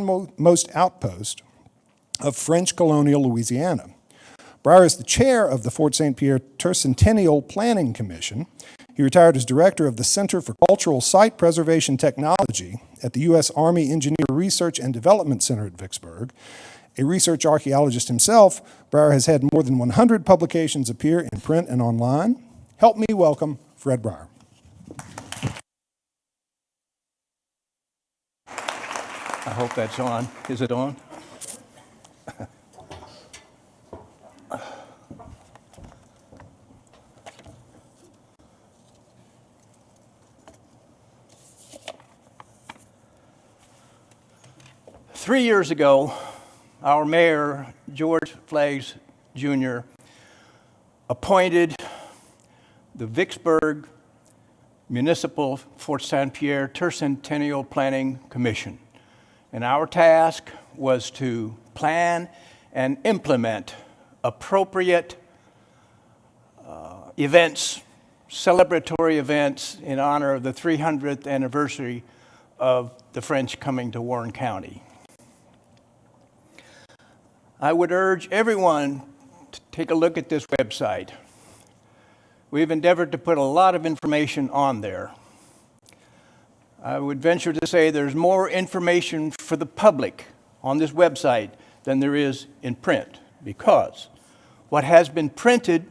westernmost outpost of French colonial Louisiana. Briuer is the chair of the Fort St Pierre Tercentennial Planning Commission. He retired as director of the Center for Cultural Site Preservation Technology at the U.S. Army Engineer Research and Development Center at Vicksburg. A research archaeologist himself, Briuer has had more than 100 publications appear in print and online. Help me welcome Fred Briuer. I hope that's on. Is it on? Three years ago, our mayor, George Flaggs Jr., appointed the Vicksburg Municipal Fort St Pierre Tercentennial Planning Commission. And our task was to plan and implement appropriate events, celebratory events in honor of the 300th anniversary of the French coming to Warren County. I would urge everyone to take a look at this website. We've endeavored to put a lot of information on there. I would venture to say there's more information for the public on this website than there is in print, because what has been printed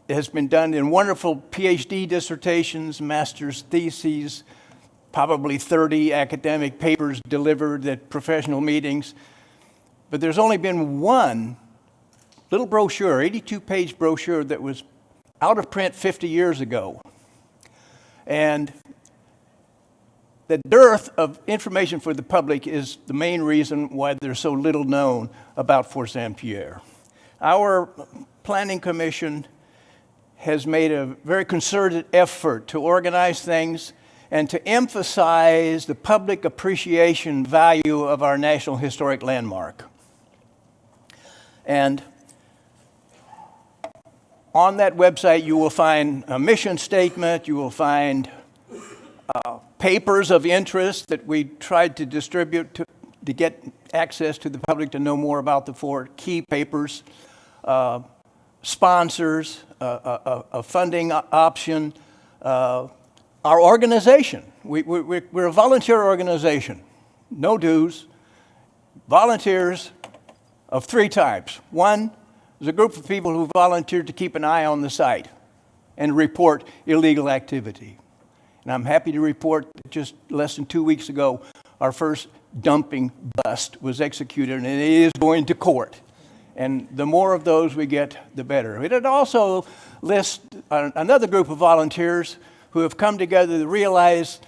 has been done in wonderful PhD dissertations, master's theses, probably 30 academic papers delivered at professional meetings. But there's only been one little brochure, 82-page brochure, that was out of print 50 years ago. And the dearth of information for the public is the main reason why there's so little known about Fort St Pierre. Our planning commission has made a very concerted effort to organize things and to emphasize the public appreciation value of our National Historic Landmark. And on that website, you will find a mission statement, you will find papers of interest that we tried to distribute to get access to the public to know more about the fort, key papers, sponsors, a funding option, our organization. We're a volunteer organization, no dues, volunteers of three types. One is a group of people who volunteered to keep an eye on the site and report illegal activity. And I'm happy to report that just less than 2 weeks ago, our first dumping bust was executed, and it is going to court. And the more of those we get, the better. It also lists another group of volunteers who have come together to realize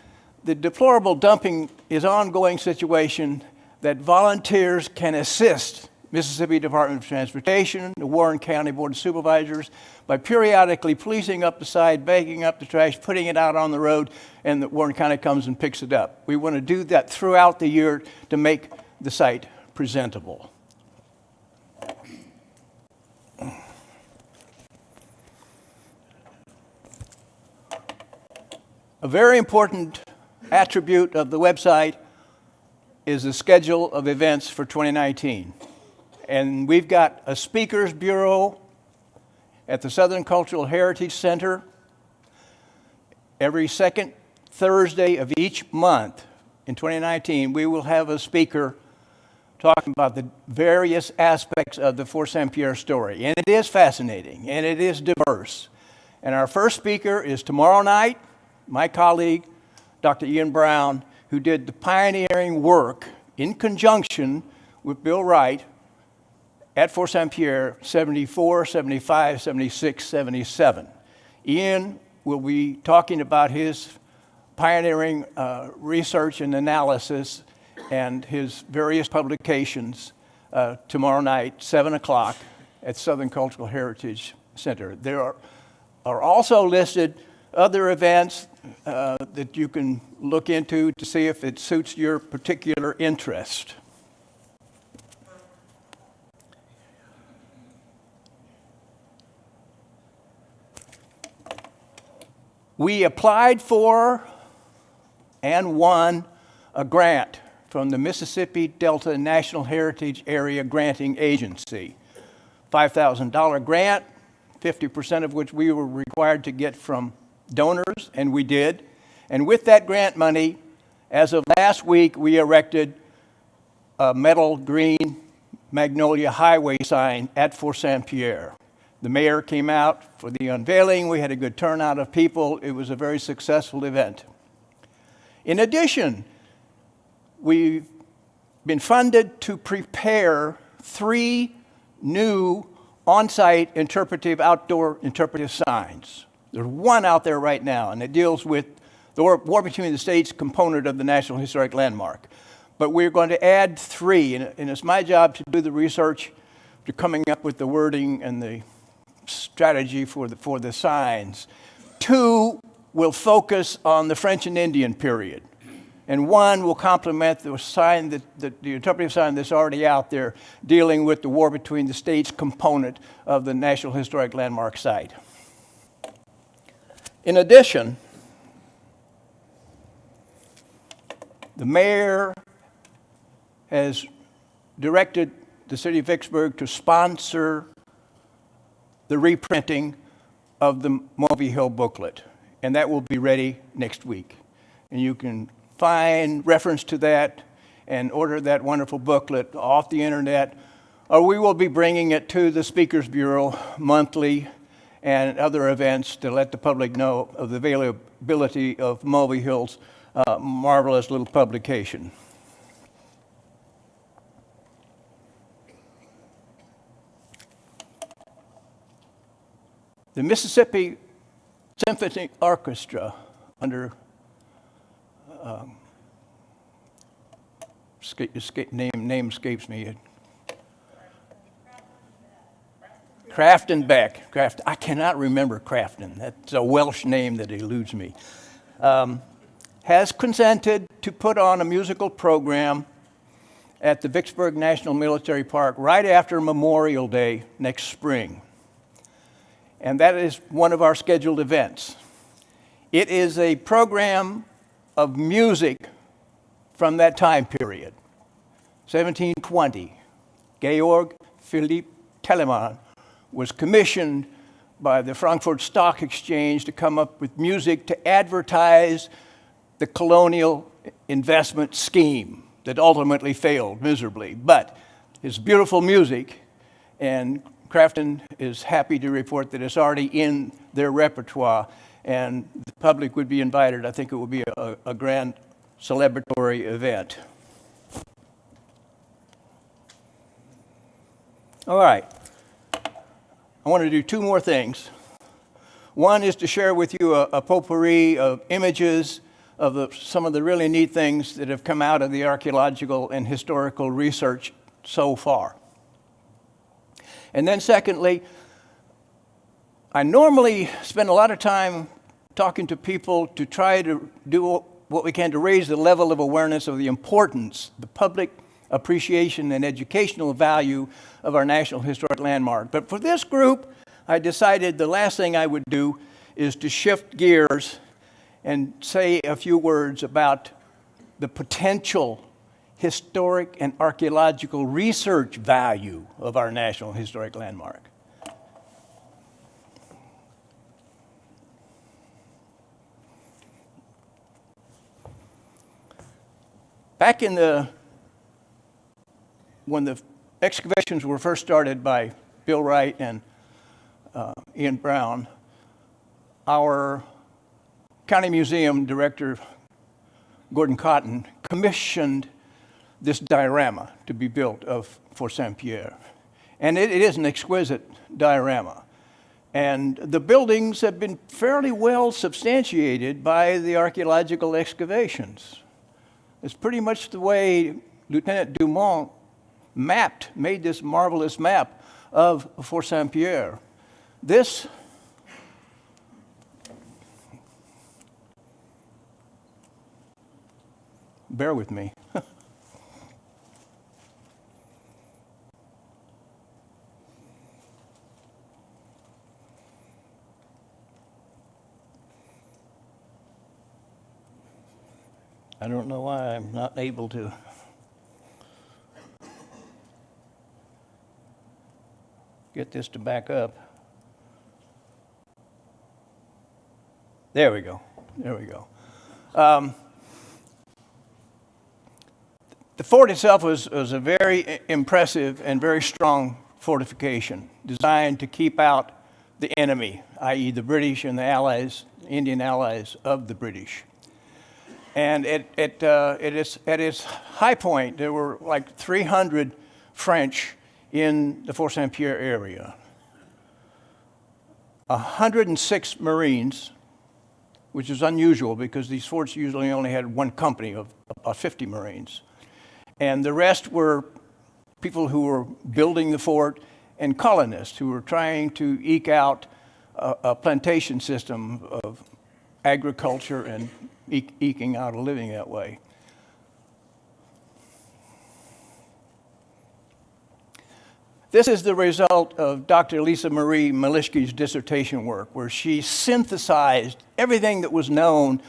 the deplorable dumping is an ongoing situation, that volunteers can assist Mississippi Department of Transportation, the Warren County Board of Supervisors, by periodically policing up the side, bagging up the trash, putting it out on the road, and the Warren County comes and picks it up. We want to do that throughout the year to make the site presentable. A very important attribute of the website is the schedule of events for 2019. And we've got a speakers bureau at the Southern Cultural Heritage Center every second Thursday of each month. In 2019, we will have a speaker talking about the various aspects of the Fort St Pierre story. And it is fascinating, and it is diverse. And our first speaker is tomorrow night, my colleague, Dr. Ian Brown, who did the pioneering work in conjunction with Bill Wright at Fort St Pierre, 74, 75, 76, 77. Ian will be talking about his pioneering research and analysis and his various publications tomorrow night, 7 o'clock, at Southern Cultural Heritage Center. There are also listed other events that you can look into to see if it suits your particular interest. We applied for and won a grant from the Mississippi Delta National Heritage Area Granting Agency. $5,000 grant, 50% of which we were required to get from donors, and we did. And with that grant money, as of last week, we erected a metal green magnolia highway sign at Fort St Pierre. The mayor came out for the unveiling. We had a good turnout of people. It was a very successful event. In addition, we've been funded to prepare 3 new on-site outdoor interpretive signs. There's one out there right now, and it deals with the War Between the States component of the National Historic Landmark. But we're going to add 3, and it's my job to do the research, to coming up with the wording and the strategy for the signs. 2 will focus on the French and Indian period, and 1 will complement the sign the interpretive sign that's already out there, dealing with the War Between the States component of the National Historic Landmark site. In addition, the mayor has directed the city of Vicksburg to sponsor the reprinting of the Mulvihill Booklet, and that will be ready next week. And you can find reference to that and order that wonderful booklet off the internet, or we will be bringing it to the Speakers Bureau monthly and other events to let the public know of the availability of Mulvihill's marvelous little publication. The Mississippi Symphony Orchestra, under name escapes me. Crafton Beck. I cannot remember Crafton. That's a Welsh name that eludes me. Has consented to put on a musical program at the Vicksburg National Military Park right after Memorial Day next spring. And that is one of our scheduled events. It is a program of music from that time period. 1720, Georg Philipp Telemann was commissioned by the Frankfurt Stock Exchange to come up with music to advertise the colonial investment scheme that ultimately failed miserably. But it's beautiful music, and Crafton is happy to report that it's already in their repertoire, and the public would be invited. I think it would be a grand celebratory event. All right. I want to do 2 more things. One is to share with you a potpourri of images of some of the really neat things that have come out of the archaeological and historical research so far. And then secondly, I normally spend a lot of time talking to people to try to do what we can to raise the level of awareness of the importance, the public appreciation and educational value of our National Historic Landmark. But for this group, I decided the last thing I would do is to shift gears and say a few words about the potential historic and archaeological research value of our National Historic Landmark. Back when the excavations were first started by Bill Wright and Ian Brown, our county museum director, Gordon Cotton, commissioned this diorama to be built of Fort St Pierre. And it is an exquisite diorama. And the buildings have been fairly well substantiated by the archaeological excavations. It's pretty much the way Lieutenant Dumont made this marvelous map of Fort St Pierre. This bear with me. I don't know why I'm not able to get this to back up. There we go. There we go. The fort itself was a very impressive and very strong fortification designed to keep out the enemy, i.e. the British and the allies, Indian allies of the British. And at its high point, there were like 300 French in the Fort St Pierre area. 106 Marines, which is unusual because these forts usually only had one company of about 50 Marines. And the rest were people who were building the fort and colonists who were trying to eke out a plantation system of agriculture and eking out a living that way. This is the result of Dr. Lisa Marie Molesky's dissertation work, where she synthesized everything that was known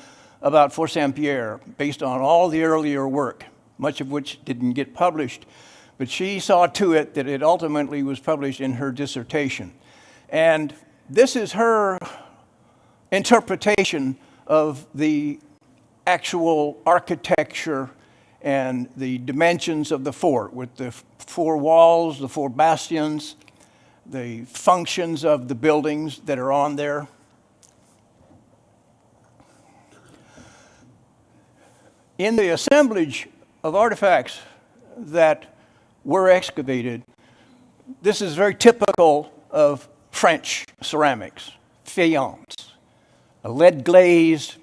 about Fort St Pierre based on all the earlier work, much of which didn't get published, but she saw to it that it ultimately was published in her dissertation. And this is her interpretation of the actual architecture and the dimensions of the fort, with the four walls, the four bastions, the functions of the buildings that are on there. In the assemblage of artifacts that were excavated, this is very typical of French ceramics, faience, a lead-glazed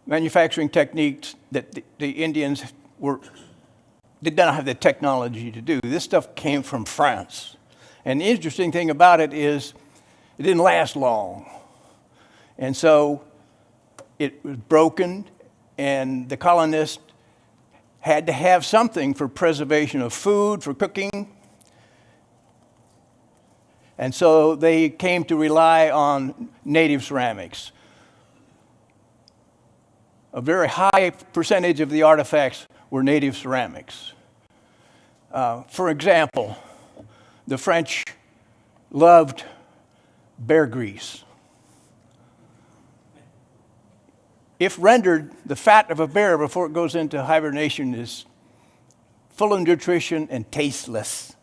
manufacturing techniques that the Indians did not have the technology to do. This stuff came from France. And the interesting thing about it is it didn't last long. And so it was broken, and the colonists had to have something for preservation of food, for cooking. And so they came to rely on native ceramics. A very high percentage of the artifacts were native ceramics. For example, the French loved bear grease. If rendered, the fat of a bear before it goes into hibernation is full of nutrition and tasteless.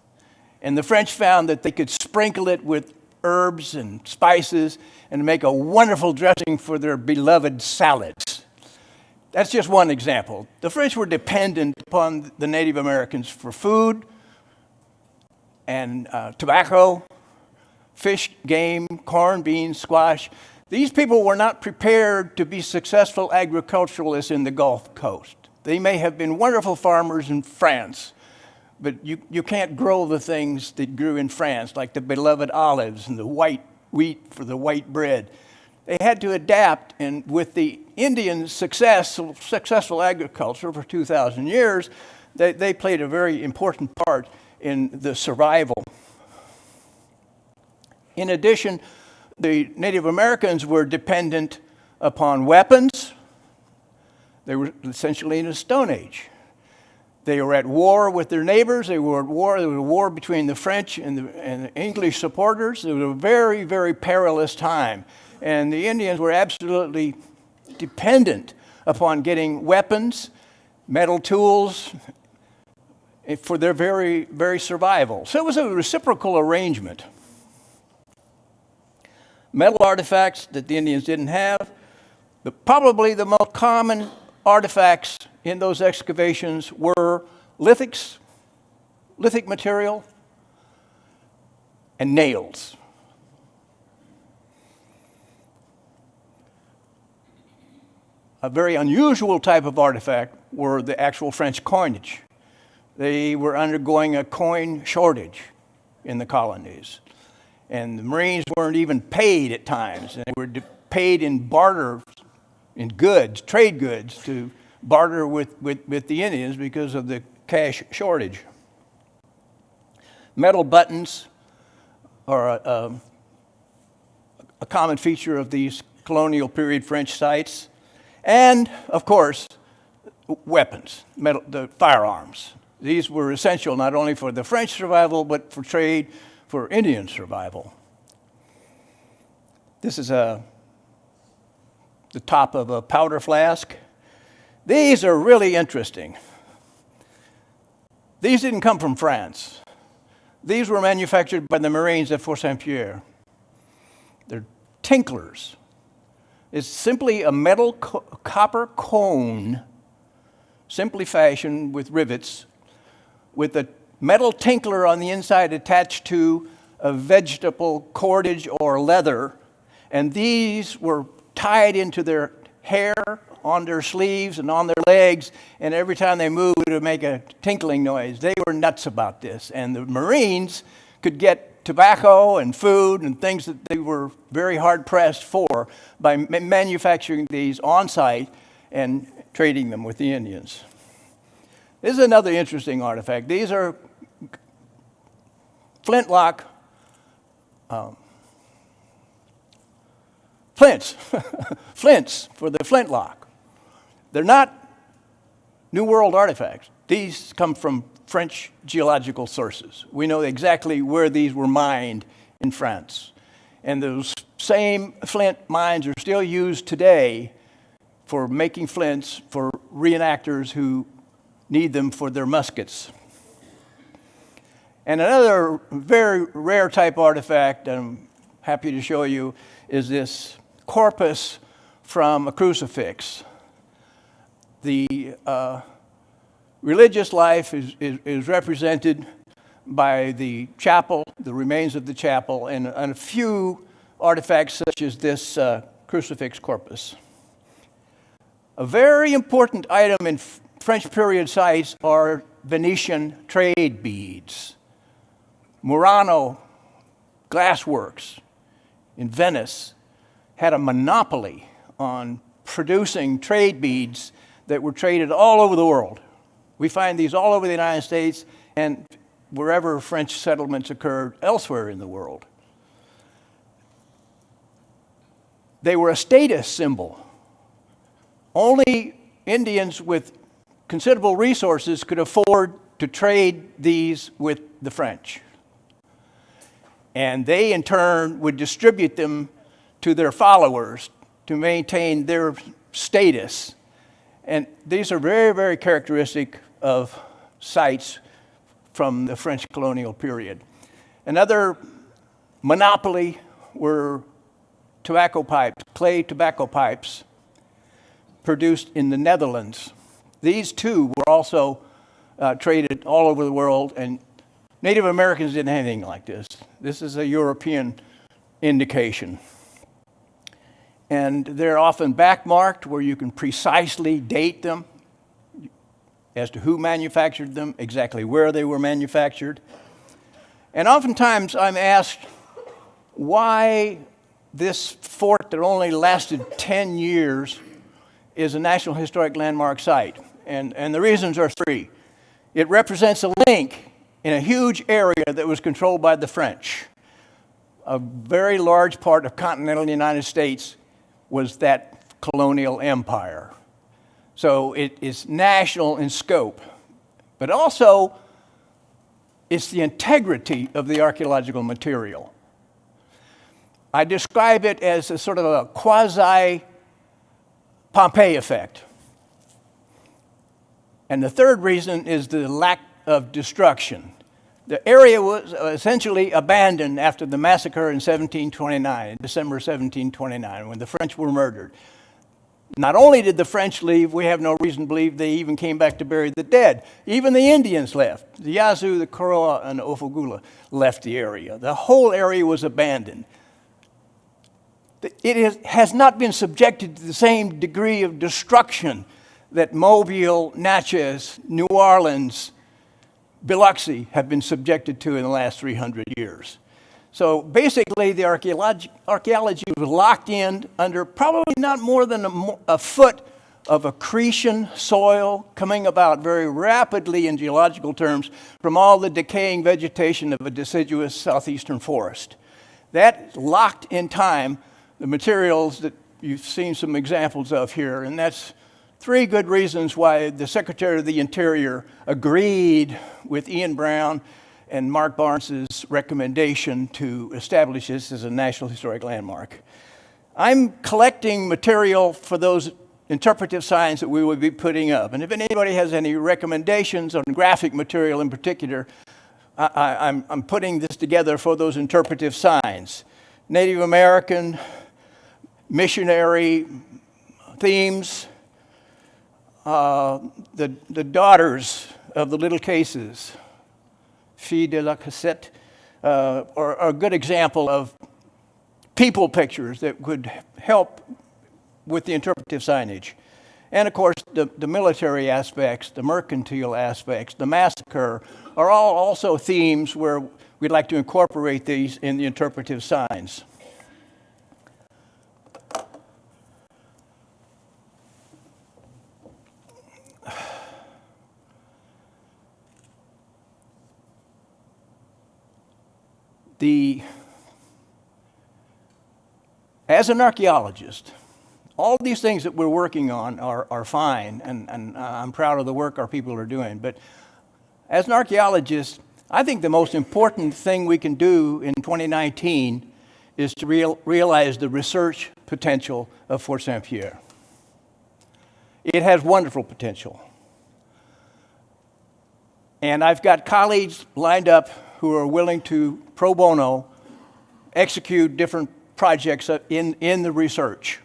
And the French found that they could sprinkle it with herbs and spices and make a wonderful dressing for their beloved salads. That's just one example. The French were dependent upon the Native Americans for food and tobacco, fish, game, corn, beans, squash. These people were not prepared to be successful agriculturalists in the Gulf Coast. They may have been wonderful farmers in France, but you can't grow the things that grew in France, like the beloved olives and the white wheat for the white bread. They had to adapt, and with the Indian successful agriculture for 2,000 years, they played a very important part in the survival. In addition, the Native Americans were dependent upon weapons. They were essentially in a Stone Age. They were at war with their neighbors. They were at war. There was a war between the French and the English supporters. It was a very, very perilous time. And the Indians were absolutely dependent upon getting weapons, metal tools, for their very, very survival. So it was a reciprocal arrangement. Metal artifacts that the Indians didn't have, but probably the most common artifacts in those excavations were lithic material, and nails. A very unusual type of artifact were the actual French coinage. They were undergoing a coin shortage in the colonies. And the Marines weren't even paid at times. They were paid in barter, in goods, trade goods, to barter with the Indians because of the cash shortage. Metal buttons are a common feature of these colonial period French sites. And, of course, weapons, the firearms. These were essential not only for the French survival, but for trade for Indian survival. This is the top of a powder flask. These are really interesting. These didn't come from France. These were manufactured by the Marines at Fort St Pierre. They're Tinklers. It's simply a metal copper cone, simply fashioned with rivets, with a metal tinkler on the inside attached to a vegetable cordage or leather, and these were tied into their hair, on their sleeves and on their legs, and every time they moved it would make a tinkling noise. They were nuts about this, and the Marines could get tobacco and food and things that they were very hard-pressed for by manufacturing these on-site and trading them with the Indians. This is another interesting artifact. These are Flintlock flints, flints for the flintlock. They're not New World artifacts. These come from French geological sources. We know exactly where these were mined in France. And those same flint mines are still used today for making flints for reenactors who need them for their muskets. And another very rare type artifact I'm happy to show you is this corpus from a crucifix. The religious life is represented by the chapel, the remains of the chapel, and a few artifacts such as this crucifix corpus. A very important item in French period sites are Venetian trade beads. Murano glassworks in Venice had a monopoly on producing trade beads that were traded all over the world. We find these all over the United States and wherever French settlements occurred elsewhere in the world. They were a status symbol. Only Indians with considerable resources could afford to trade these with the French. And they, in turn, would distribute them to their followers to maintain their status. And these are very, very characteristic of sites from the French colonial period. Another monopoly were tobacco pipes, clay tobacco pipes produced in the Netherlands. These too were also traded all over the world, and Native Americans didn't have anything like this. This is a European indication. And they're often backmarked where you can precisely date them as to who manufactured them, exactly where they were manufactured. And oftentimes I'm asked why this fort that only lasted 10 years is a National Historic Landmark site. And the reasons are three. It represents a link in a huge area that was controlled by the French. A very large part of continental United States was that colonial empire. So it is national in scope, but also it's the integrity of the archaeological material. I describe it as a sort of a quasi-Pompeii effect. And the third reason is the lack of destruction. The area was essentially abandoned after the massacre in 1729, December 1729, when the French were murdered. Not only did the French leave, we have no reason to believe they even came back to bury the dead. Even the Indians left. The Yazoo, the Koroa, and the Ofogula left the area. The whole area was abandoned. It has not been subjected to the same degree of destruction that Mobile, Natchez, New Orleans, Biloxi have been subjected to in the last 300 years. So basically, the archaeology was locked in under probably not more than a foot of accretion soil coming about very rapidly in geological terms from all the decaying vegetation of a deciduous southeastern forest. That locked in time the materials that you've seen some examples of here, and that's three good reasons why the Secretary of the Interior agreed with Ian Brown and Mark Barnes's recommendation to establish this as a National Historic Landmark. I'm collecting material for those interpretive signs that we will be putting up. And if anybody has any recommendations on graphic material in particular, I'm putting this together for those interpretive signs. Native American, missionary themes, the daughters of the little cases, filles de la cassette, are a good example of people pictures that could help with the interpretive signage. And of course, the military aspects, the mercantile aspects, the massacre are all also themes where we'd like to incorporate these in the interpretive signs. As an archaeologist, all these things that we're working on are fine, and I'm proud of the work our people are doing. But as an archaeologist, I think the most important thing we can do in 2019 is to realize the research potential of Fort St Pierre. It has wonderful potential. And I've got colleagues lined up who are willing to, pro bono, execute different projects in the research.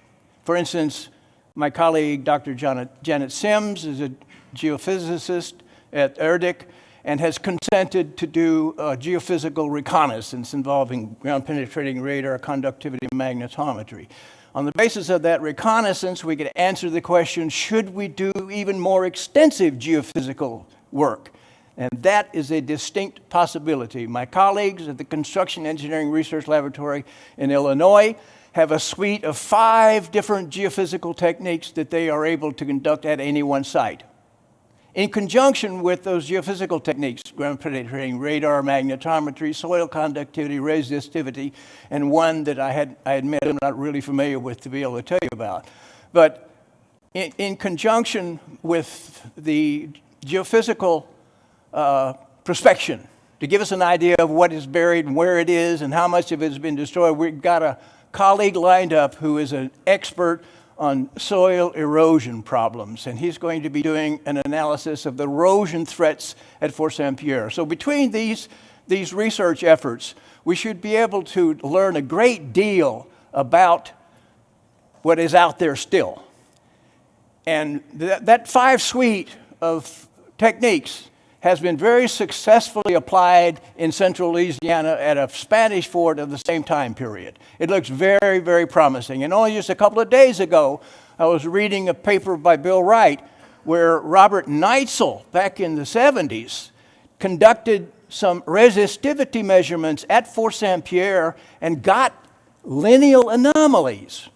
For instance, my colleague, Dr. Janet Sims, is a geophysicist at ERDIC and has consented to do geophysical reconnaissance involving ground-penetrating radar, conductivity, and magnetometry. On the basis of that reconnaissance, we could answer the question, should we do even more extensive geophysical work? And that is a distinct possibility. My colleagues at the Construction Engineering Research Laboratory in Illinois have a suite of 5 different geophysical techniques that they are able to conduct at any one site. In conjunction with those geophysical techniques, ground-penetrating radar, magnetometry, soil conductivity, resistivity, and one that I admit I'm not really familiar with to be able to tell you about. But in conjunction with the geophysical prospection, to give us an idea of what is buried and where it is and how much of it has been destroyed, we've got a colleague lined up who is an expert on soil erosion problems, and he's going to be doing an analysis of the erosion threats at Fort St Pierre. So between these research efforts, we should be able to learn a great deal about what is out there still. And that 5 suite of techniques has been very successfully applied in central Louisiana at a Spanish fort of the same time period. It looks very, very promising. And only just a couple of days ago, I was reading a paper by Bill Wright where Robert Neitzel, back in the 70s, conducted some resistivity measurements at Fort St Pierre and got lineal anomalies,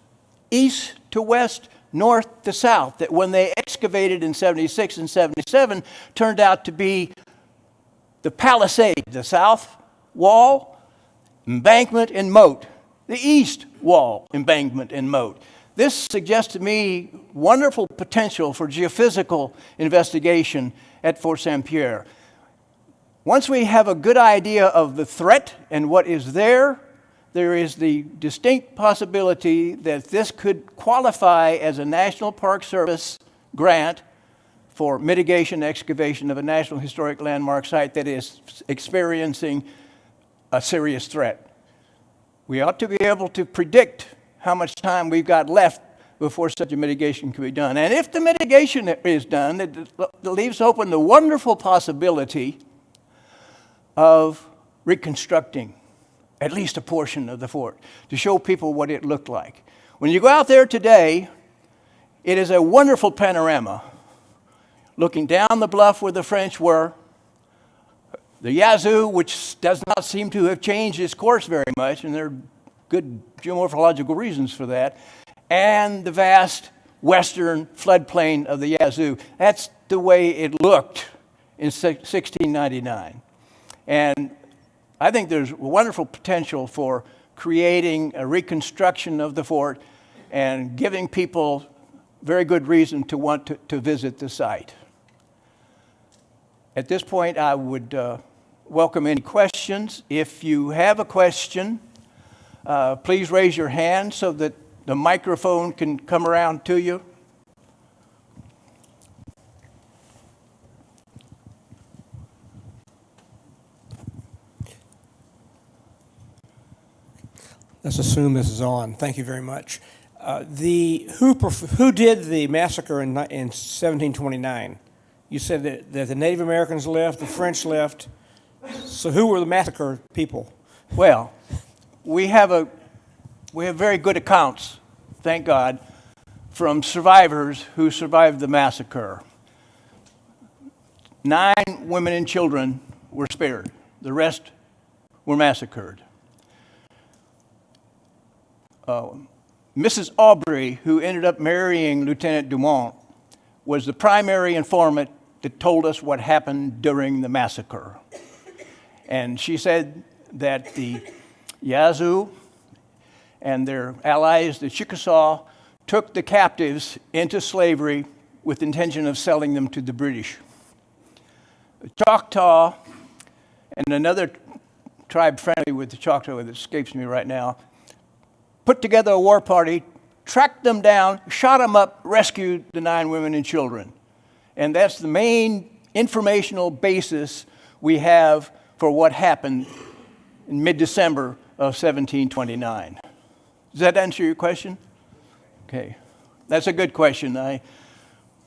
east to west, north to south, that when they excavated in 76 and 77 turned out to be the palisade, the south wall, embankment, and moat, the east wall, embankment, and moat. This suggests to me wonderful potential for geophysical investigation at Fort St Pierre. Once we have a good idea of the threat and what is there, there is the distinct possibility that this could qualify as a National Park Service grant for mitigation excavation of a National Historic Landmark site that is experiencing a serious threat. We ought to be able to predict how much time we've got left before such a mitigation can be done. And if the mitigation is done, it leaves open the wonderful possibility of reconstructing at least a portion of the fort, to show people what it looked like. When you go out there today, it is a wonderful panorama. Looking down the bluff where the French were, the Yazoo, which does not seem to have changed its course very much, and there are good geomorphological reasons for that, and the vast western floodplain of the Yazoo. That's the way it looked in 1699. And I think there's wonderful potential for creating a reconstruction of the fort and giving people very good reason to want to visit the site. At this point, I would welcome any questions. If you have a question, please raise your hand so that the microphone can come around to you. Let's assume this is on. Thank you very much. Who did the massacre in 1729? You said that the Native Americans left, the French left. So who were the massacre people? Well, we have very good accounts, thank God, from survivors who survived the massacre. 9 women and children were spared. The rest were massacred. Mrs. Aubrey, who ended up marrying Lieutenant Dumont, was the primary informant that told us what happened during the massacre. And she said that the Yazoo and their allies, the Chickasaw, took the captives into slavery with the intention of selling them to the British. The Choctaw and another tribe friendly with the Choctaw that escapes me right now put together a war party, tracked them down, shot them up, rescued the 9 women and children. And that's the main informational basis we have for what happened in mid-December of 1729. Does that answer your question? Okay. That's a good question. I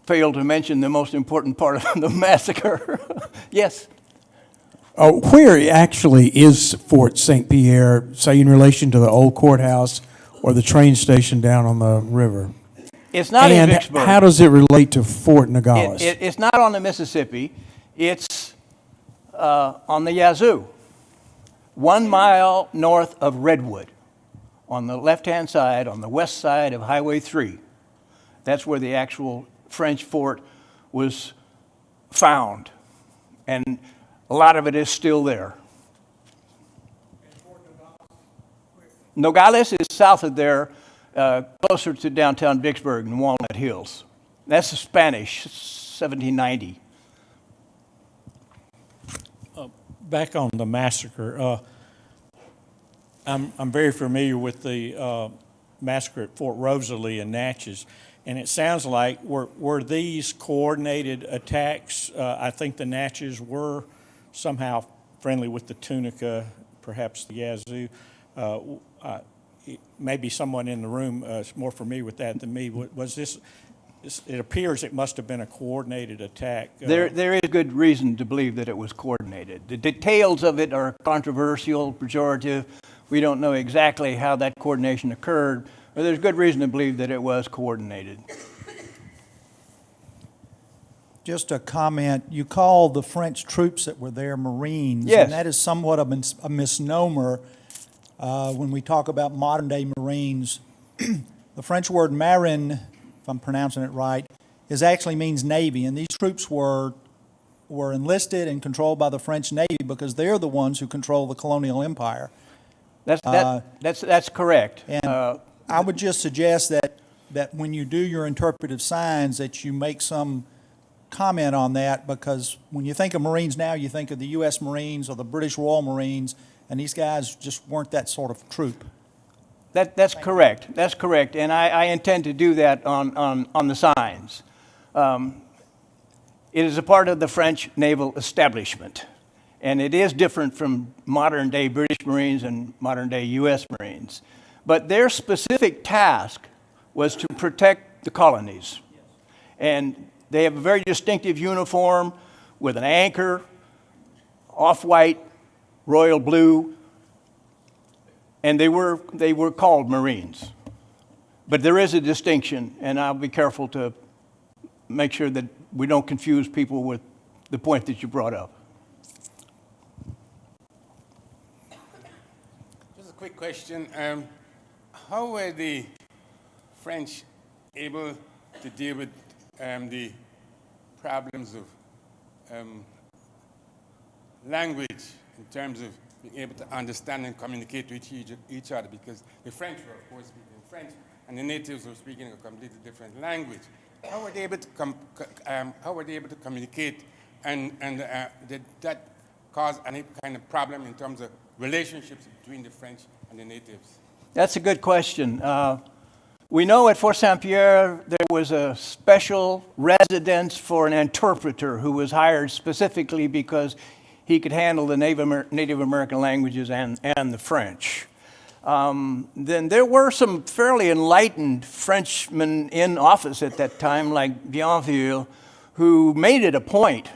failed to mention the most important part of the massacre. Yes? Where actually is Fort St. Pierre, say in relation to the old courthouse or the train station down on the river? It's not in Vicksburg. And how does it relate to Fort Nogales? It's not on the Mississippi. It's on the Yazoo, 1 mile north of Redwood, on the left-hand side, on the west side of Highway 3. That's where the actual French fort was found. And a lot of it is still there. Nogales is south of there, closer to downtown Vicksburg and Walnut Hills. That's the Spanish, 1790. Back on the massacre, I'm very familiar with the massacre at Fort Rosalie in Natchez, and it sounds like were these coordinated attacks? I think the Natchez were somehow friendly with the Tunica, perhaps the Yazoo. Maybe someone in the room is more familiar with that than me. Was this? It appears it must have been a coordinated attack. There is good reason to believe that it was coordinated. The details of it are controversial, pejorative. We don't know exactly how that coordination occurred, but there's good reason to believe that it was coordinated. Just a comment, you call the French troops that were there Marines. Yes. And that is somewhat of a misnomer when we talk about modern-day Marines. The French word marin, if I'm pronouncing it right, actually means Navy. And these troops were enlisted and controlled by the French Navy because they're the ones who control the colonial empire. That's correct. And I would just suggest that when you do your interpretive signs that you make some comment on that, because when you think of Marines now, you think of the U.S. Marines or the British Royal Marines, and these guys just weren't that sort of troop. That's correct. That's correct. And I intend to do that on the signs. It is a part of the French naval establishment. And it is different from modern-day British Marines and modern-day U.S. Marines. But their specific task was to protect the colonies. And they have a very distinctive uniform with an anchor, off-white, royal blue, and they were called Marines. But there is a distinction, and I'll be careful to make sure that we don't confuse people with the point that you brought up. Just a quick question. How were the French able to deal with the problems of language in terms of being able to understand and communicate with each other? Because the French were, of course, speaking French, and the natives were speaking a completely different language. How were they able to communicate, and did that cause any kind of problem in terms of relationships between the French and the natives? That's a good question. We know at Fort St Pierre there was a special residence for an interpreter who was hired specifically because he could handle the Native American languages and the French. Then there were some fairly enlightened Frenchmen in office at that time, like Bienville, who made it a point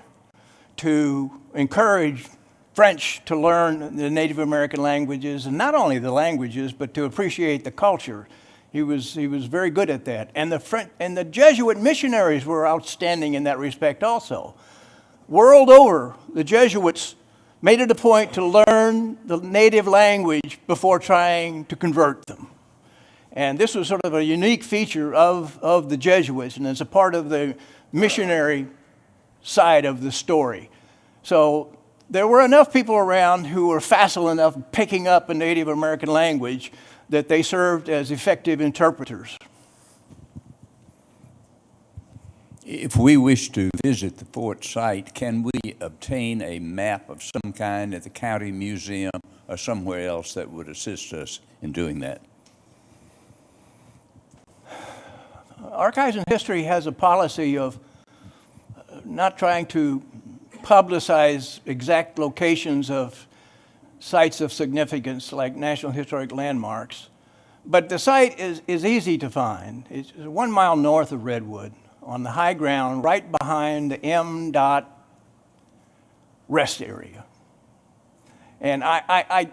to encourage French to learn the Native American languages, and not only the languages, but to appreciate the culture. He was very good at that. And the Jesuit missionaries were outstanding in that respect also. World over, the Jesuits made it a point to learn the native language before trying to convert them. And this was sort of a unique feature of the Jesuits, and it's a part of the missionary side of the story. So there were enough people around who were facile enough picking up a Native American language that they served as effective interpreters. If we wish to visit the fort site, can we obtain a map of some kind at the county museum or somewhere else that would assist us in doing that? Archives and History has a policy of not trying to publicize exact locations of sites of significance like National Historic Landmarks. But the site is easy to find. It's 1 mile north of Redwood on the high ground right behind the M. rest area. And I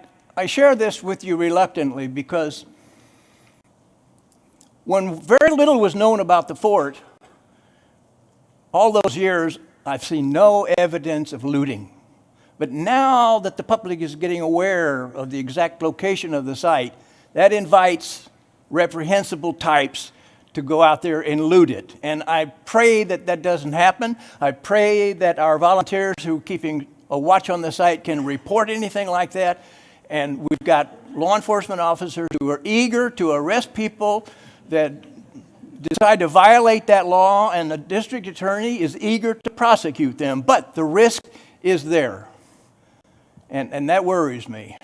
share this with you reluctantly because when very little was known about the fort, all those years, I've seen no evidence of looting. But now that the public is getting aware of the exact location of the site, that invites reprehensible types to go out there and loot it. And I pray that that doesn't happen. I pray that our volunteers who are keeping a watch on the site can report anything like that. And we've got law enforcement officers who are eager to arrest people that decide to violate that law, and the district attorney is eager to prosecute them. But the risk is there. And that worries me.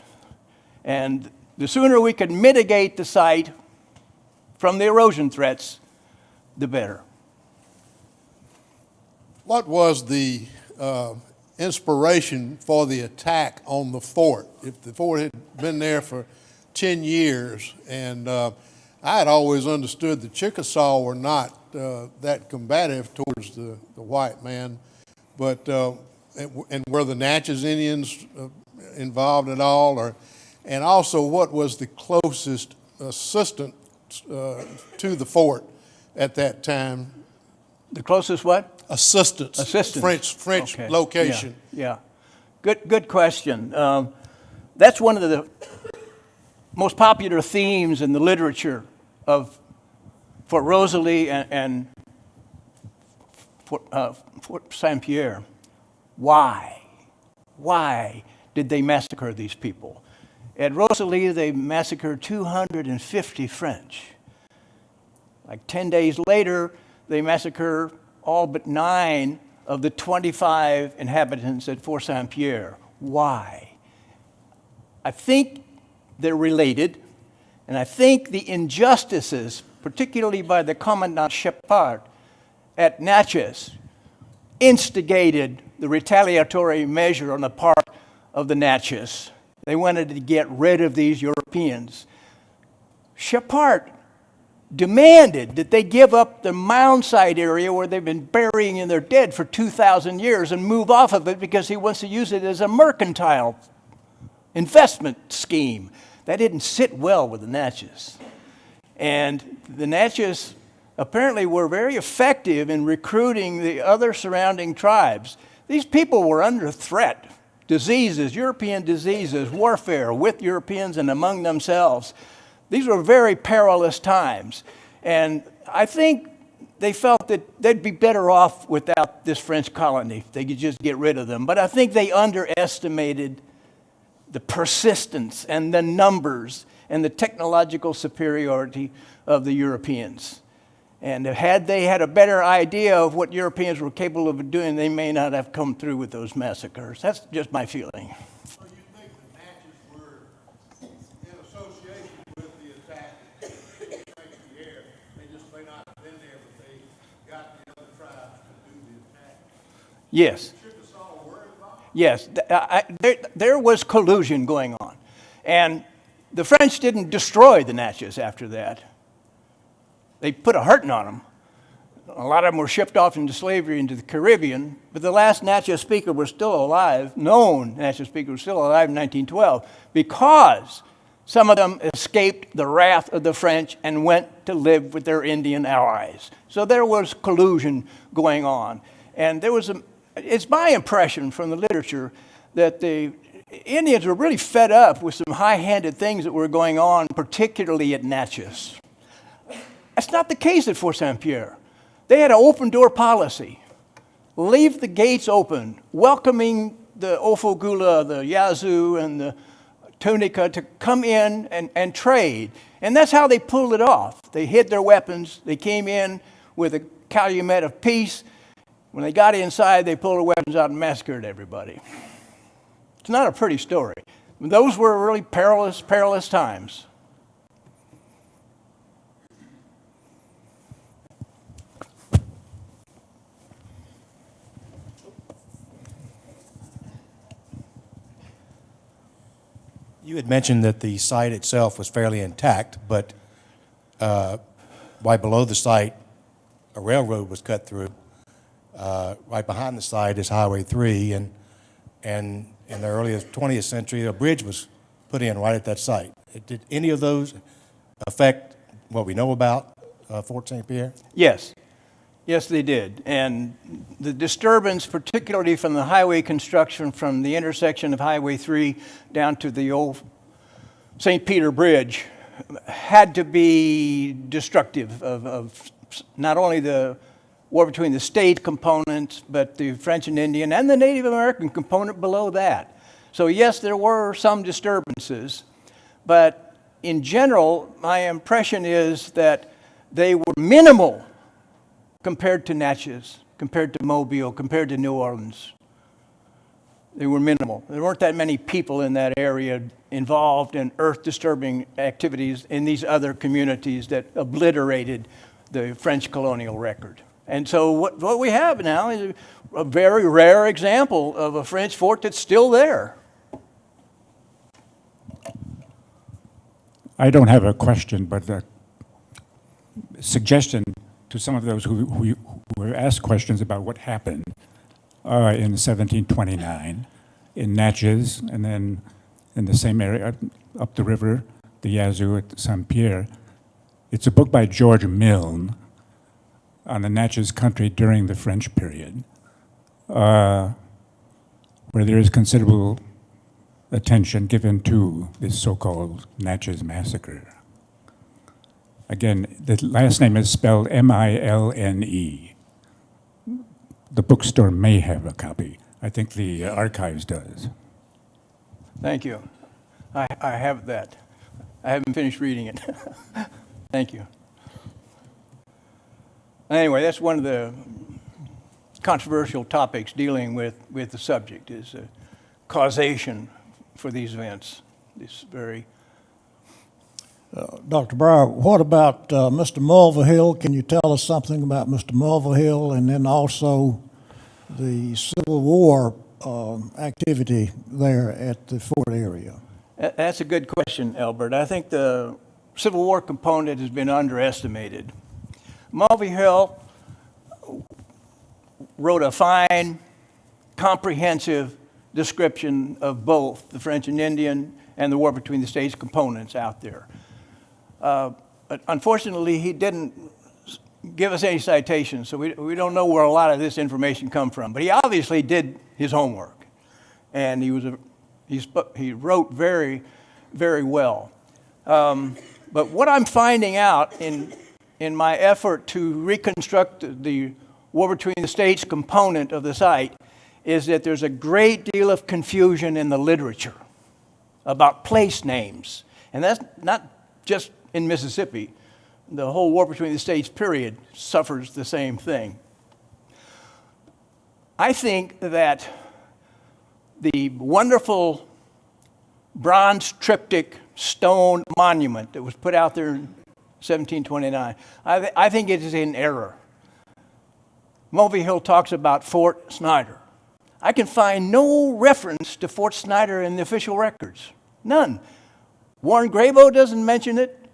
And the sooner we can mitigate the site from the erosion threats, the better. What was the inspiration for the attack on the fort? If the fort had been there for 10 years, and I had always understood the Chickasaw were not that combative towards the white man, but and were the Natchez Indians involved at all? And also, what was the closest assistant to the fort at that time? The closest what? Assistance. Assistance. French Okay. location. Yeah. Good question. That's one of the most popular themes in the literature of Fort Rosalie and Fort St Pierre. Why? Why did they massacre these people? At Rosalie, they massacred 250 French. Like 10 days later, they massacred all but 9 of the 25 inhabitants at Fort St Pierre. Why? I think they're related, and I think the injustices, particularly by the Commandant Shepard at Natchez, instigated the retaliatory measure on the part of the Natchez. They wanted to get rid of these Europeans. Shepard demanded that they give up the moundside area where they've been burying in their dead for 2,000 years and move off of it because he wants to use it as a mercantile investment scheme. That didn't sit well with the Natchez. And the Natchez apparently were very effective in recruiting the other surrounding tribes. These people were under threat. Diseases, European diseases, warfare with Europeans and among themselves. These were very perilous times. And I think they felt that they'd be better off without this French colony if they could just get rid of them. But I think they underestimated the persistence and the numbers and the technological superiority of the Europeans. And had they had a better idea of what Europeans were capable of doing, they may not have come through with those massacres. That's just my feeling. So you think the Natchez were in association with the attack at St Pierre? They just may not have been there, but they got the other tribes to do the attack? Yes. Chickasaw were involved? Yes. There was collusion going on. And the French didn't destroy the Natchez after that. They put a hurting on them. A lot of them were shipped off into slavery into the Caribbean, but the last Natchez speaker was still alive, known Natchez speaker was still alive in 1912, because some of them escaped the wrath of the French and went to live with their Indian allies. So there was collusion going on. And it's my impression from the literature that the Indians were really fed up with some high-handed things that were going on, particularly at Natchez. That's not the case at Fort St Pierre. They had an open-door policy. Leave the gates open, welcoming the Ofogula, the Yazoo, and the Tunica to come in and trade. And that's how they pulled it off. They hid their weapons. They came in with a calumet of peace. When they got inside, they pulled their weapons out and massacred everybody. It's not a pretty story. Those were really perilous, perilous times. You had mentioned that the site itself was fairly intact, but right below the site, a railroad was cut through. Right behind the site is Highway 3, and in the early 20th century, a bridge was put in right at that site. Did any of those affect what we know about Fort St. Pierre? Yes. Yes, they did. And the disturbance, particularly from the highway construction from the intersection of Highway 3 down to the old St. Peter Bridge, had to be destructive of not only the war between the state components, but the French and Indian and the Native American component below that. So yes, there were some disturbances, but in general, my impression is that they were minimal compared to Natchez, compared to Mobile, compared to New Orleans. They were minimal. There weren't that many people in that area involved in earth-disturbing activities in these other communities that obliterated the French colonial record. And so what we have now is a very rare example of a French fort that's still there. I don't have a question, but a suggestion to some of those who were asked questions about what happened in 1729 in Natchez, and then in the same area up the river, the Yazoo at St. Pierre. It's a book by George Milne on the Natchez country during the French period, where there is considerable attention given to this so-called Natchez Massacre. Again, the last name is spelled M-I-L-N-E. The bookstore may have a copy. I think the archives does. Thank you. I have that. I haven't finished reading it. Thank you. Anyway, that's one of the controversial topics dealing with the subject is causation for these events. This very Dr. Briuer, what about Mr. Mulvihill? Can you tell us something about Mr. Mulvihill, and then also the Civil War activity there at the fort area? That's a good question, Albert. I think the Civil War component has been underestimated. Mulvihill wrote a fine, comprehensive description of both the French and Indian and the war between the states components out there. But unfortunately, he didn't give us any citations, so we don't know where a lot of this information come from. But he obviously did his homework, and he wrote very, very well. But what I'm finding out in my effort to reconstruct the war between the states component of the site is that there's a great deal of confusion in the literature about place names. And that's not just in Mississippi. the whole War Between the States period suffers the same thing. I think that the wonderful bronze triptych stone monument that was put out there in 1729, I think it is in error. Mulvihill talks about Fort Snyder. I can find no reference to Fort Snyder in the official records. None. Warren Grabo doesn't mention it.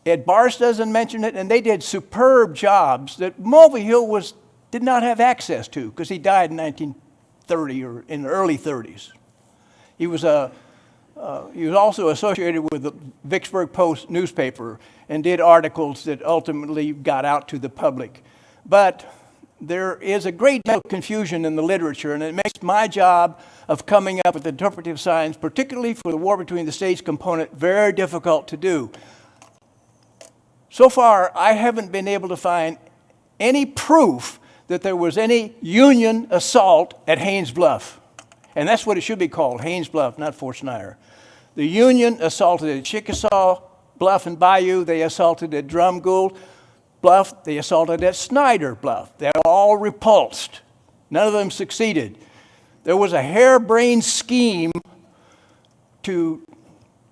Ed Barst doesn't mention it. And they did superb jobs that Mulvihill did not have access to because he died in 1930 or in the early 30s. He was also associated with the Vicksburg Post newspaper and did articles that ultimately got out to the public. But there is a great deal of confusion in the literature, and it makes my job of coming up with interpretive signs, particularly for the War Between the States component, very difficult to do. So far, I haven't been able to find any proof that there was any Union assault at Haynes Bluff. And that's what it should be called, Haynes Bluff, not Fort Snyder. The Union assaulted at Chickasaw Bluff and Bayou. They assaulted at Drumgold Bluff. They assaulted at Snyder Bluff. They were all repulsed. None of them succeeded. There was a harebrained scheme to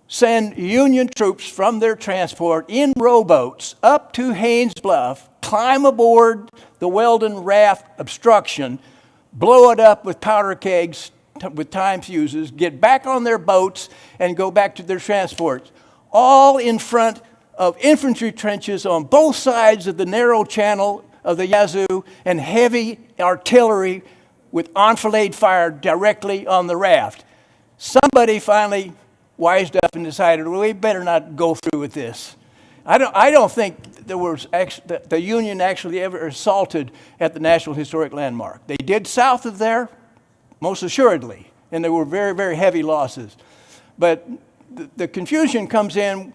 send Union troops from their transport in rowboats up to Haynes Bluff, climb aboard the Weldon Raft obstruction, blow it up with powder kegs, with time fuses, get back on their boats, and go back to their transports, all in front of infantry trenches on both sides of the narrow channel of the Yazoo and heavy artillery with enfilade fire directly on the raft. Somebody finally wised up and decided, well, we better not go through with this. I don't think there was the Union actually ever assaulted at the National Historic Landmark. They did south of there, most assuredly, and there were very, very heavy losses. But the confusion comes in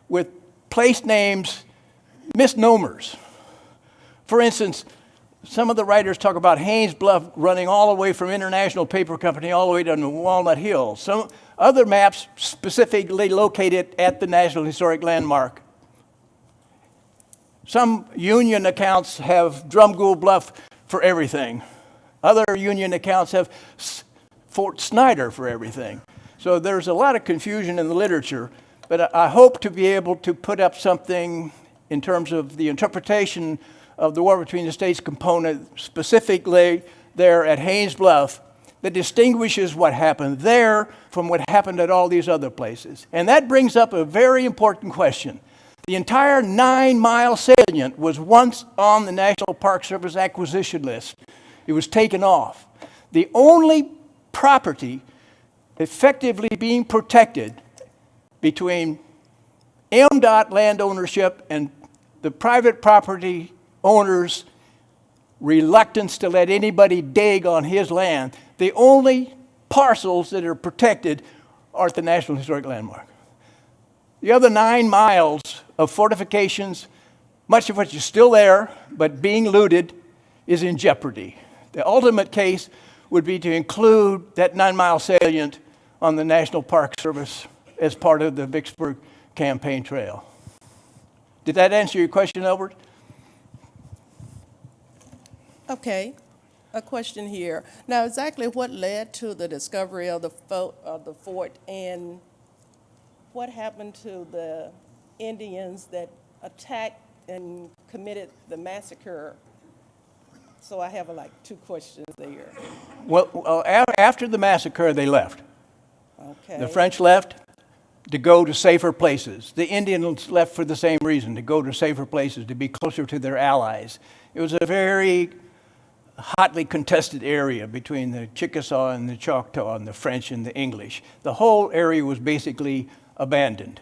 with place names, misnomers. For instance, some of the writers talk about Haynes Bluff running all the way from International Paper Company all the way down to Walnut Hill. Some other maps specifically locate it at the National Historic Landmark. Some Union accounts have Drumgold Bluff for everything. Other Union accounts have Fort Snyder for everything. So there's a lot of confusion in the literature, but I hope to be able to put up something in terms of the interpretation of the War Between the States component, specifically there at Haynes Bluff, that distinguishes what happened there from what happened at all these other places. And that brings up a very important question. The entire 9-mile salient was once on the National Park Service acquisition list. It was taken off. The only property effectively being protected between MDOT land ownership and the private property owner's reluctance to let anybody dig on his land, the only parcels that are protected are at the National Historic Landmark. The other 9 miles of fortifications, much of which is still there, but being looted, is in jeopardy. The ultimate case would be to include that 9-mile salient on the National Park Service as part of the Vicksburg Campaign Trail. Did that answer your question, Albert? Okay, a question here. Now, exactly what led to the discovery of the fort, and what happened to the Indians that attacked and committed the massacre? So I have like 2 questions there. Well, after the massacre, they left. Okay. The French left to go to safer places. The Indians left for the same reason, to go to safer places, to be closer to their allies. It was a very hotly contested area between the Chickasaw and the Choctaw and the French and the English. The whole area was basically abandoned.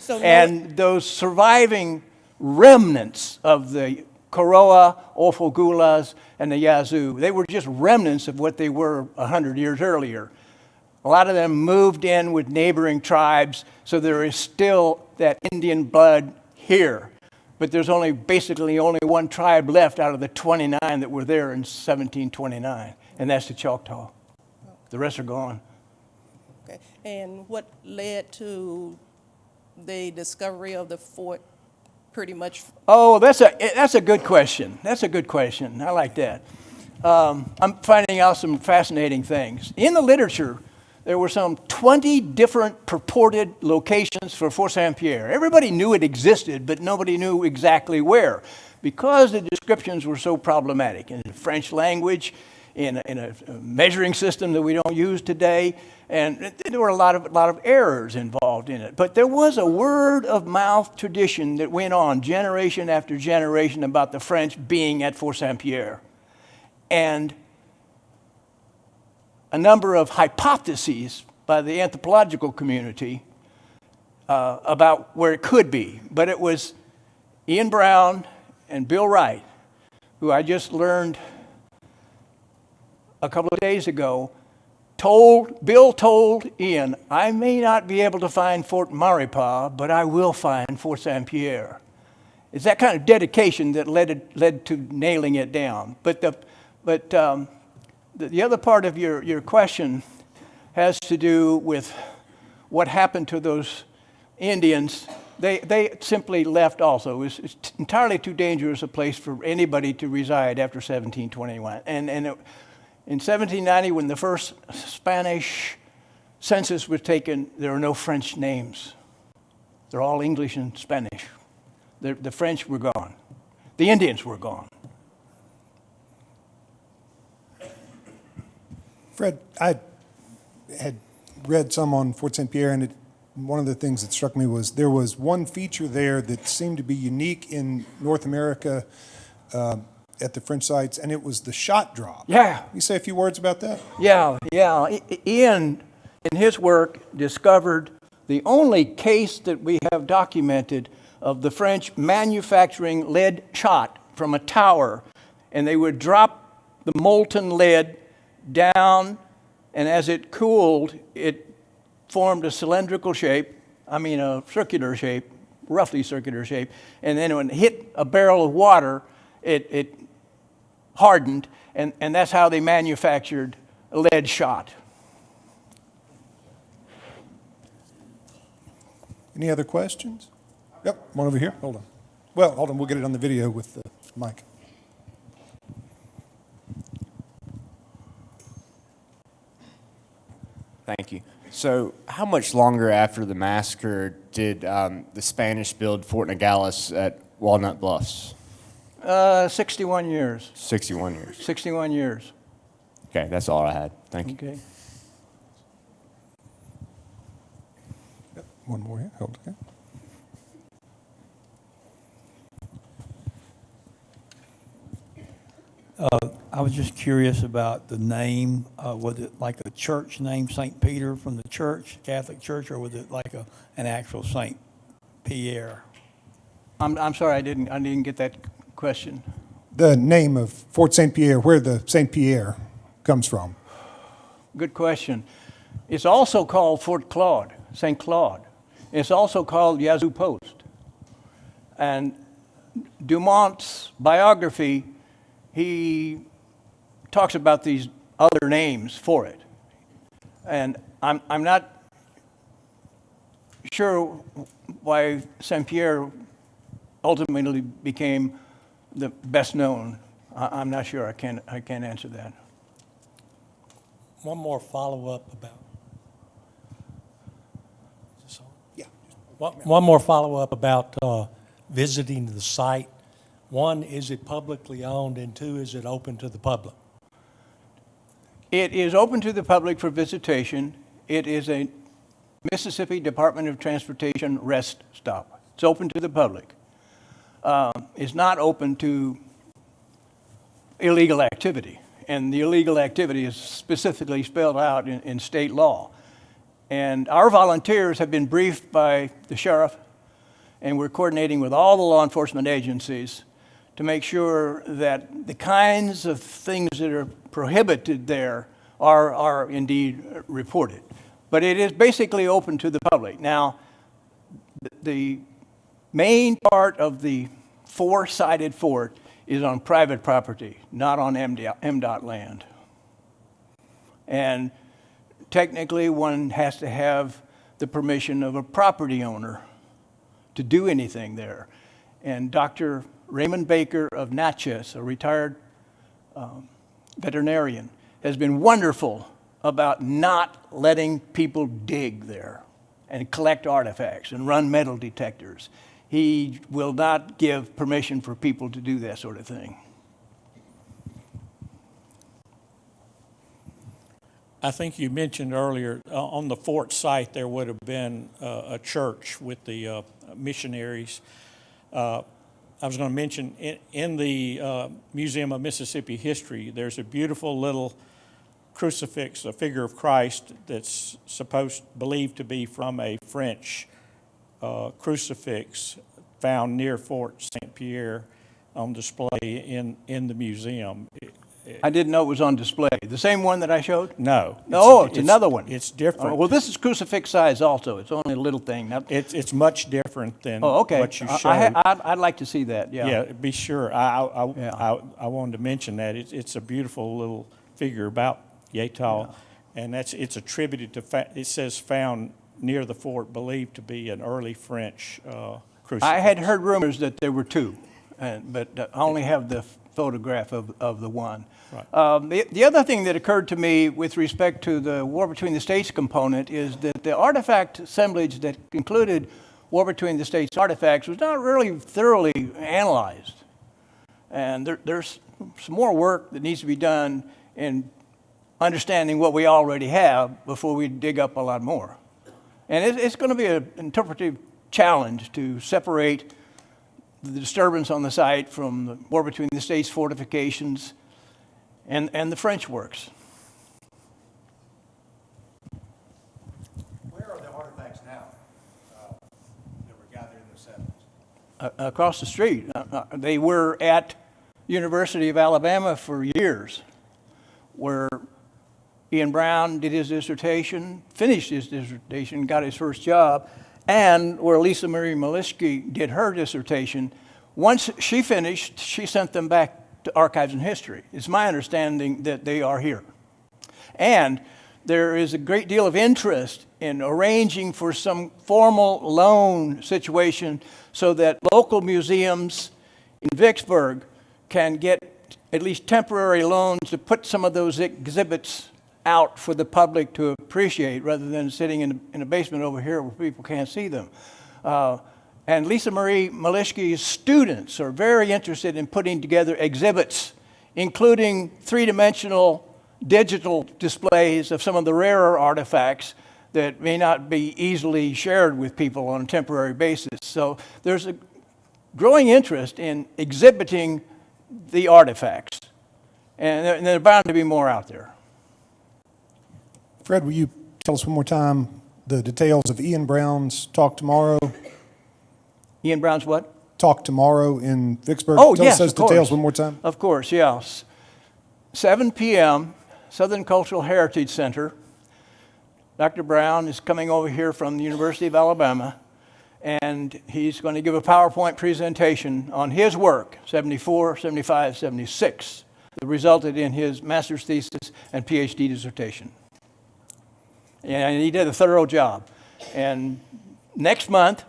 And those surviving remnants of the Koroa, Ofogulas, and the Yazoo, they were just remnants of what they were 100 years earlier. A lot of them moved in with neighboring tribes, so there is still that Indian blood here. But there's basically only one tribe left out of the 29 that were there in 1729, and that's the Choctaw. The rest are gone. Okay. And what led to the discovery of the fort pretty much? Oh, that's a good question. That's a good question. I like that. I'm finding out some fascinating things. In the literature, there were some 20 different purported locations for Fort St Pierre. Everybody knew it existed, but nobody knew exactly where, because the descriptions were so problematic in the French language, in a measuring system that we don't use today, and there were a lot of errors involved in it. But there was a word-of-mouth tradition that went on generation after generation about the French being at Fort St Pierre. And a number of hypotheses by the anthropological community about where it could be. But it was Ian Brown and Bill Wright, who I just learned a couple of days ago, Bill told Ian, I may not be able to find Fort Maurepas, but I will find Fort St Pierre. It's that kind of dedication that led to nailing it down. But the other part of your question has to do with what happened to those Indians. They simply left also. It's entirely too dangerous a place for anybody to reside after 1721. In 1790, when the first Spanish census was taken, there were no French names. They're all English and Spanish. The French were gone. The Indians were gone. Fred, I had read some on Fort St Pierre, and one of the things that struck me was there was one feature there that seemed to be unique in North America at the French sites, and it was the shot drop. Yeah. Can you say a few words about that? Yeah. Ian, in his work, discovered the only case that we have documented of the French manufacturing lead shot from a tower, and they would drop the molten lead down, and as it cooled, it formed a cylindrical shape, a circular shape, roughly circular shape, and then when it hit a barrel of water, it hardened, and that's how they manufactured a lead shot. Any other questions? Yep, one over here. Hold on. Well, hold on. We'll get it on the video with the mic. Thank you. So how much longer after the massacre did the Spanish build Fort Nogales at Walnut Bluffs? 61 years. 61 years. 61 years. Okay, that's all I had. Thank you. Okay. Yep, one more here. Hold on. I was just curious about the name. Was it like a church name, St. Peter from the church, Catholic Church, or was it like an actual St. Pierre? I'm sorry, I didn't get that question. The name of Fort St. Pierre, where the St. Pierre comes from. Good question. It's also called Fort Claude, St. Claude. It's also called Yazoo Post. And Dumont's biography, he talks about these other names for it. And I'm not sure why St. Pierre ultimately became the best known. I'm not sure. I can't answer that. One more follow-up about. Yeah. One more follow-up about visiting the site. One, is it publicly owned? And two, is it open to the public? It is open to the public for visitation. It is a Mississippi Department of Transportation rest stop. It's open to the public. It's not open to illegal activity. And the illegal activity is specifically spelled out in state law. And our volunteers have been briefed by the sheriff, and we're coordinating with all the law enforcement agencies to make sure that the kinds of things that are prohibited there are indeed reported. But it is basically open to the public. Now, the main part of the four-sided fort is on private property, not on MDOT land. And technically, one has to have the permission of a property owner to do anything there. And Dr. Raymond Baker of Natchez, a retired veterinarian, has been wonderful about not letting people dig there and collect artifacts and run metal detectors. He will not give permission for people to do that sort of thing. I think you mentioned earlier, on the fort site, there would have been a church with the missionaries. I was going to mention, in the Museum of Mississippi History, there's a beautiful little crucifix, a figure of Christ, that's believed to be from a French crucifix found near Fort St Pierre on display in the museum. I didn't know it was on display. The same one that I showed? No. No, it's another one. It's different. Well, this is crucifix size also. It's only a little thing. Now, it's much different than what you showed. I'd like to see that, yeah. Yeah, be sure. I wanted to mention that. It's a beautiful little figure about yay tall, and it's attributed to, it says found near the fort, believed to be an early French crucifix. I had heard rumors that there were two, but I only have the photograph of the one. Right. The other thing that occurred to me with respect to the War Between the States component is that the artifact assemblage that included War Between the States artifacts was not really thoroughly analyzed. And there's some more work that needs to be done in understanding what we already have before we dig up a lot more. And it's going to be an interpretive challenge to separate the disturbance on the site from the War Between the States fortifications and the French works. Where are the artifacts now that were gathered in the 70s? Across the street. They were at University of Alabama for years, where Ian Brown did his dissertation, finished his dissertation, got his first job, and where Lisa Marie Molesky did her dissertation. Once she finished, she sent them back to Archives and History. It's my understanding that they are here. And there is a great deal of interest in arranging for some formal loan situation so that local museums in Vicksburg can get at least temporary loans to put some of those exhibits out for the public to appreciate rather than sitting in a basement over here where people can't see them. And Lisa Marie Molesky's students are very interested in putting together exhibits, including three-dimensional digital displays of some of the rarer artifacts that may not be easily shared with people on a temporary basis. So there's a growing interest in exhibiting the artifacts, and there are bound to be more out there. Fred, will you tell us one more time the details of Ian Brown's talk tomorrow? Ian Brown's what? Talk tomorrow in Vicksburg. Oh, tell yes, us those of course. details one more time. Of course, yes. 7 p.m., Southern Cultural Heritage Center. Dr. Brown is coming over here from the University of Alabama, and he's going to give a PowerPoint presentation on his work, 74, 75, 76, that resulted in his master's thesis and PhD dissertation. And he did a thorough job. And next month,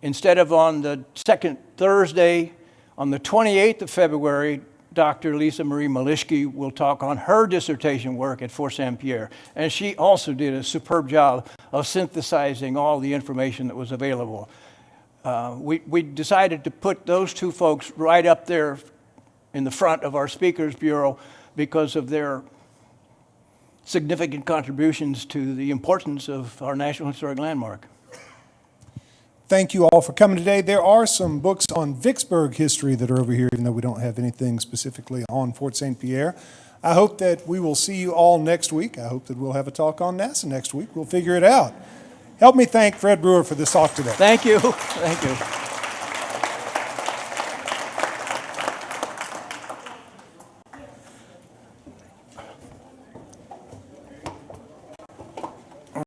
instead of on the second Thursday, on the 28th of February, Dr. Lisa Marie Molesky will talk on her dissertation work at Fort St Pierre. And she also did a superb job of synthesizing all the information that was available. We decided to put those two folks right up there in the front of our Speakers Bureau because of their significant contributions to the importance of our National Historic Landmark. Thank you all for coming today. There are some books on Vicksburg history that are over here, even though we don't have anything specifically on Fort St. Pierre. I hope that we will see you all next week. I hope that we'll have a talk on NASA next week. We'll figure it out. Help me thank Fred Briuer for this talk today. Thank you. Thank you.